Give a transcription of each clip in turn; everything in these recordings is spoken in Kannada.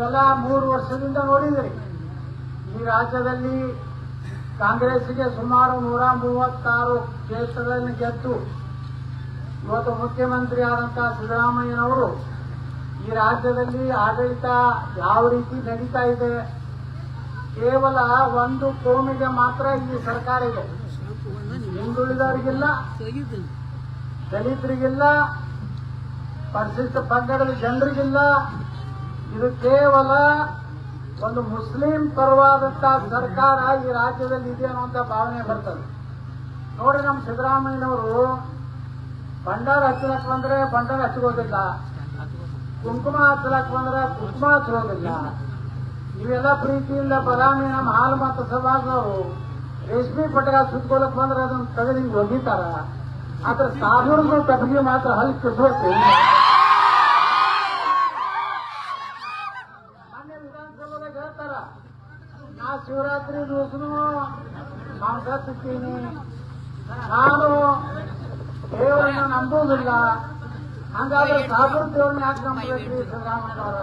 ನೀವೆಲ್ಲ 3 ವರ್ಷದಿಂದ ನೋಡಿದ್ರಿ ಈ ರಾಜ್ಯದಲ್ಲಿ ಕಾಂಗ್ರೆಸ್ಗೆ ಸುಮಾರು 136 ಕ್ಷೇತ್ರಗಳನ್ನು ಗೆದ್ದು ಇವತ್ತು ಮುಖ್ಯಮಂತ್ರಿ ಆದಂತಹ ಸಿದ್ದರಾಮಯ್ಯನವರು ಈ ರಾಜ್ಯದಲ್ಲಿ ಆಡಳಿತ ಯಾವ ರೀತಿ ನಡೀತಾ ಇದೆ. ಕೇವಲ ಒಂದು ಕೋಮಿಗೆ ಮಾತ್ರ ಈ ಸರ್ಕಾರ ಇದೆ. ಹಿಂದುಳಿದವರಿಗಿಲ್ಲ, ದಲಿತರಿಗಿಲ್ಲ, ಪರಿಶಿಷ್ಟ ಪಂಗಡದ ಜನರಿಗಿಲ್ಲ. ಇದು ಕೇವಲ ಒಂದು ಮುಸ್ಲಿಂ ಪರವಾದಂತಹ ಸರ್ಕಾರ ಈ ರಾಜ್ಯದಲ್ಲಿ ಇದೆ ಅನ್ನುವಂತ ಭಾವನೆ ಬರ್ತದೆ. ನೋಡಿ, ನಮ್ಮ ಸಿದ್ದರಾಮಯ್ಯನವರು ಭಂಡಾರ ಹಚ್ಚಲಕ್ ಬಂದ್ರೆ ಭಂಡಾರ ಹಚ್ಕೋದಿಲ್ಲ, ಕುಂಕುಮ ಹಚ್ಚಲಕ್ ಬಂದ್ರೆ ಕುಂಕುಮ ಹಚ್ಚೋದಿಲ್ಲ. ಇವೆಲ್ಲ ಪ್ರೀತಿಯಿಂದ ಬದಾಮಿ ನಮ್ಮ ಹಾಲು ಮತ್ತು ಸಮಾಜದವರು ರೇಷ್ಮೆ ಪಟಕ ಸುತ್ಕೊಳಕ್ ಬಂದ್ರೆ ಅದನ್ನ ತೆಗೆದು ಹಿಂಗೆ ಒಗಿತಾರ. ಆದ್ರೆ ಸಾಧುಗಳು ಕಟ್ಟಿಗೆ ಮಾತ್ರ ಹಲ್ಲಿ ಕಿಸ್ಬೇಕು. ಮೊನ್ನೆ ವಿಧಾನಸಭೆದಾಗ ಹೇಳ್ತಾರ, ನಾ ಶಿವರಾತ್ರಿ ದಿವಸನು ಮಾಂಸ ತಿಂತೀನಿ, ನಾನು ದೇವರನ್ನ ನಂಬುವುದಿಲ್ಲ. ಹಂಗಾದ್ರೆ ಸಾಧು ದೇವ್ರನ್ನ ಯಾಕೆ ನಂಬಬೇಕ್ರಿ ಸಿದ್ದರಾಮಯ್ಯನವರ?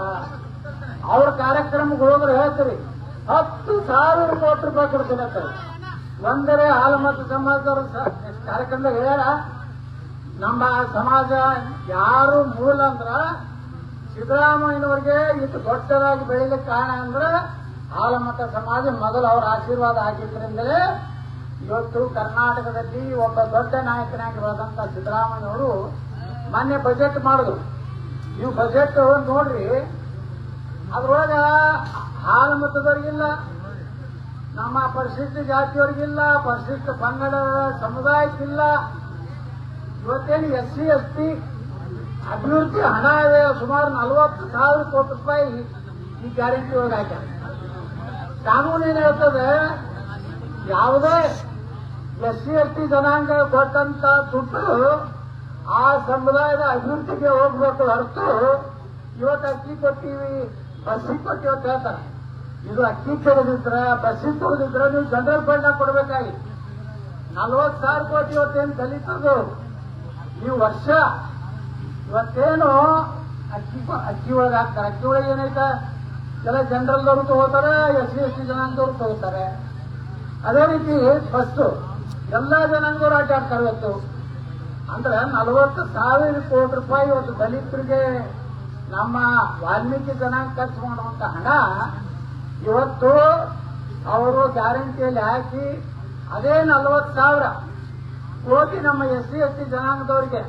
ಅವ್ರ ಕಾರ್ಯಕ್ರಮಕ್ಕೆ ಹೋದ್ರೆ ಹೇಳ್ತೀರಿ 10,000 ಕೋಟಿ ರೂಪಾಯಿ ಕೊಡ್ತೀನಿ ಅಂತ. ಒಂದರೆ ಹಾಲು ಮತ್ತು ಸಮಾಜದವರು ಕಾರ್ಯಕ್ರಮದಾಗ ಹೇಳ್ಯಾರ, ನಮ್ಮ ಸಮಾಜ ಯಾರು ಮೂಲ ಅಂದ್ರ ಸಿದ್ದರಾಮಯ್ಯನವರಿಗೆ ಇಷ್ಟು ದೊಡ್ಡದಾಗಿ ಬೆಳೀಲಿಕ್ಕೆ ಕಾರಣ ಅಂದ್ರೆ ಹಾಲು ಮತ್ತು ಸಮಾಜ ಮೊದಲು ಅವರ ಆಶೀರ್ವಾದ ಆಗಿದ್ದರಿಂದಲೇ ಇವತ್ತು ಕರ್ನಾಟಕದಲ್ಲಿ ಒಬ್ಬ ದೊಡ್ಡ ನಾಯಕನಾಗಿ ಬೆಳೆದಂತ ಸಿದ್ದರಾಮಯ್ಯನವರು ಮೊನ್ನೆ ಬಜೆಟ್ ಮಾಡಿದ್ರು. ನೀವು ಬಜೆಟ್ ನೋಡ್ರಿ, ಅದ್ರೊಳಗ ಹಾಲು ಮತದವ್ರಿಗಿಲ್ಲ, ನಮ್ಮ ಪರಿಶಿಷ್ಟ ಜಾತಿಯವರಿಗಿಲ್ಲ, ಪರಿಶಿಷ್ಟ ಪಂಗಡ ಸಮುದಾಯಕ್ಕಿಲ್ಲ. ಇವತ್ತೇನು SC ST ಅಭಿವೃದ್ಧಿ ಹಣ ಇದೆ, ಸುಮಾರು 40,000 ಕೋಟಿ ರೂಪಾಯಿ ಈ ಗ್ಯಾರಂಟಿ ಒಳಗೆ ಹಾಕ್ಯಾರ. ಕಾನೂನು ಏನ್ ಹೇಳ್ತದೆ, ಯಾವುದೇ SC ST ಜನಾಂಗ ಕೊಟ್ಟಂತ ದುಡ್ಡು ಆ ಸಮುದಾಯದ ಅಭಿವೃದ್ಧಿಗೆ ಹೋಗ್ಬೇಕು ಹೊರತು ಇವತ್ತು ಅಕ್ಕಿ ಕೊಟ್ಟಿವಿ ಬಸ್ಸಿಗೆ ಕೊಟ್ಟಿವಿ ಅಂತ ಹೇಳ್ತಾರೆ. ಇದು ಅಕ್ಕಿ ಕೊಡದಿದ್ರ ಬಸ್ಸಿಗೆ ಕೊಡದಿದ್ರ ನೀವು ಜನರಲ್ ಫಂಡ್ ಕೊಡ್ಬೇಕಾಗಿ 40,000 ಕೋಟಿ ಇವತ್ತೇನು ದಲಿತರು ಈ ವರ್ಷ ಇವತ್ತೇನು ಅಕ್ಕಿ ಒಳಗೆ ಹಾಕ್ತಾರೆ. ಅಕ್ಕಿ ಒಳಗೆ ಏನೈತೆ, ಕೆಲ ಜನರಲ್ದವರು ತಗೋತಾರೆ, SC ST ಜನಾಂಗದವರು ತಗೋತಾರೆ. ಅದೇ ರೀತಿ ಬಸ್ಸು ಎಲ್ಲಾ ಜನಾಂಗದವರು ಆಟ ಆಡ್ತಾರೆ. ಇವತ್ತು ಅಂದ್ರೆ 40,000 ಕೋಟಿ ರೂಪಾಯಿ ಇವತ್ತು ದಲಿತರಿಗೆ ನಮ್ಮ ವಾಲ್ಮೀಕಿ ಜನಾಂಗ ಖರ್ಚು ಮಾಡುವಂತ ಹಣ ಇವತ್ತು ಅವರು ಗ್ಯಾರಂಟಿಯಲ್ಲಿ ಹಾಕಿ ಅದೇ 40,000 ಕೋಟಿ ನಮ್ಮ SC ST ಜನಾಂಗದವರಿಗೆ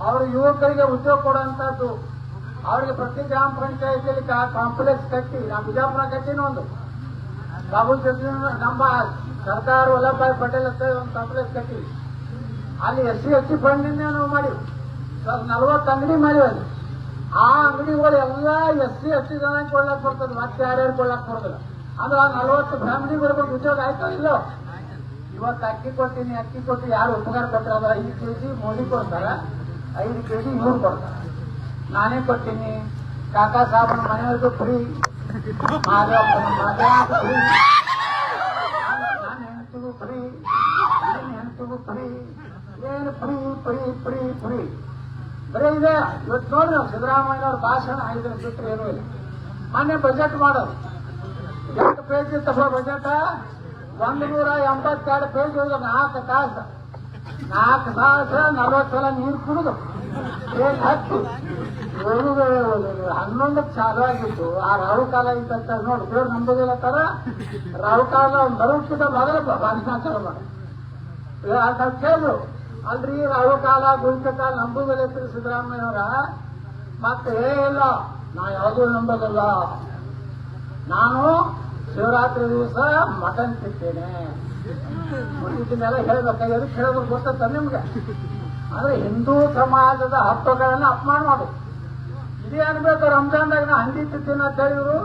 ಅವರು ಯುವಕರಿಗೆ ಉದ್ಯೋಗ ಕೊಡುವಂತದ್ದು. ಅವರಿಗೆ ಪ್ರತಿ ಗ್ರಾಮ ಪಂಚಾಯತಿಯಲ್ಲಿ ಕಾಂಪ್ಲೆಕ್ಸ್ ಕಟ್ಟಿ, ನಮ್ಮ ಬಿಜಾಪುರ ಕಟ್ಟಿನ ಒಂದು ಬಾಬುಲ್ ನಮ್ಮ ಸರ್ದಾರ್ ವಲ್ಲಭಭಾಯಿ ಪಟೇಲ್ ಅಂತ ಒಂದು ಕಾಂಪ್ಲೆಕ್ಸ್ ಕಟ್ಟಿ, ಅಲ್ಲಿ SC ST ಫಂಡಿಂದ ನಾವು ಮಾಡಿವಿ. 40 ಅಂಗಡಿ ಮಾಡಿವಿ. ಆ ಅಂಗಡಿಗಳು ಎಲ್ಲ SC ST ಜನ ಕೊಳ್ಳಕ್ ಬರ್ತದೆ, ಮತ್ತೆ ಯಾರ್ಯಾರು ಕೊಳ್ಳಕ್ ಬರೋದಿಲ್ಲ. ಅಂದ್ರೆ 40 ಫ್ಯಾಮಿಲಿ ಬರ್ಬೇಕು, ಉದ್ಯೋಗ ಆಯ್ತೋ ಇಲ್ಲೋ. ಇವತ್ತು ಅಕ್ಕಿ ಕೊಟ್ಟು ಯಾರು ಉಪಕಾರ ಕೊಟ್ಟರೆ 5 kg ಮೋದಿ ಕೊಡ್ತಾರ, 5 kg ಇವ್ರು ಕೊಡ್ತಾರ. ನಾನೇ ಕೊಟ್ಟಿನಿ, ಕಾಕಾ ಸಾಬನ ಮನೆಯವ್ರಿಗೂ ಫ್ರೀ, ಮಾದೇವಪ್ಪನ ಫ್ರೀ, ನನ್ನ ಹೆಂಡತಿಗೂ ಫ್ರೀ, ನನ್ನ ಹೆಂಡತಿಗೂ ಫ್ರೀ, ಏನು ಫ್ರೀ ಫ್ರೀ ಫ್ರೀ ಫ್ರೀ ಬರೀ ಇದೆ. ಇವತ್ತು ನೋಡ್ರಿ ನಾವು ಸಿದ್ದರಾಮಯ್ಯನವ್ರ ಭಾಷಣ 5 ಬಿಟ್ಟರೆ ಏನೂ ಇಲ್ಲ. ಮೊನ್ನೆ ಬಜೆಟ್ ಮಾಡೋದು 8 ಪೇಜ್ ಇತ್ತಪ್ಪ ಬಜೆಟ್, 182 ಪೇಜ್ ಹೋದ 4 ತಾಸು 40 ಸಲ ನೀರು ಕುಡಿದು ಪೇಜ್ ಹಚ್ಚಿ 11 ಚಾಲು ಆಗಿತ್ತು. ಆ ರಾಹು ಕಾಲ ಇದ್ದಂತ ನೋಡಿ ದೇವ್ರು ನಂಬೋದಿಲ್ಲ ತರ ರಾಹು ಕಾಲ ಬರೋಕ್ಕಿಂತ ಮೊದಲು ಭಾಷಣ ಮಾಡಿ ಕೇಳಿದ್ರು. ಅಲ್ರಿ ರಾಹು ಕಾಲ ಗುಳಿಕ ಕಾಲ ನಂಬುದಿಲ್ಲ ಸಿದ್ದರಾಮಯ್ಯವರ. ಮತ್ತೆ ಇಲ್ಲ, ನಾ ಯಾವುದೂ ನಂಬೋದಿಲ್ಲ, ನಾನು ಶಿವರಾತ್ರಿ ದಿವಸ ಮಟನ್ ತಿಂತೇನೆ ಇದನ್ನೆಲ್ಲ ಹೇಳ್ಬೇಕು. ಎದಕ್ಕೆ ಹೇಳೋದು ಗೊತ್ತ ನಿಮ್ಗೆ? ಅಂದ್ರೆ ಹಿಂದೂ ಸಮಾಜದ ಹಬ್ಬಗಳನ್ನ ಅಪಮಾನ ಮಾಡೋದು. ಇದೇ ಅನ್ಬೇಕು. ರಂಜಾನ್ದಾಗ ನಾ ಹಂದಿ ತಿಂತೀನಿ ಅಂತ ಹೇಳಿದ್ರು.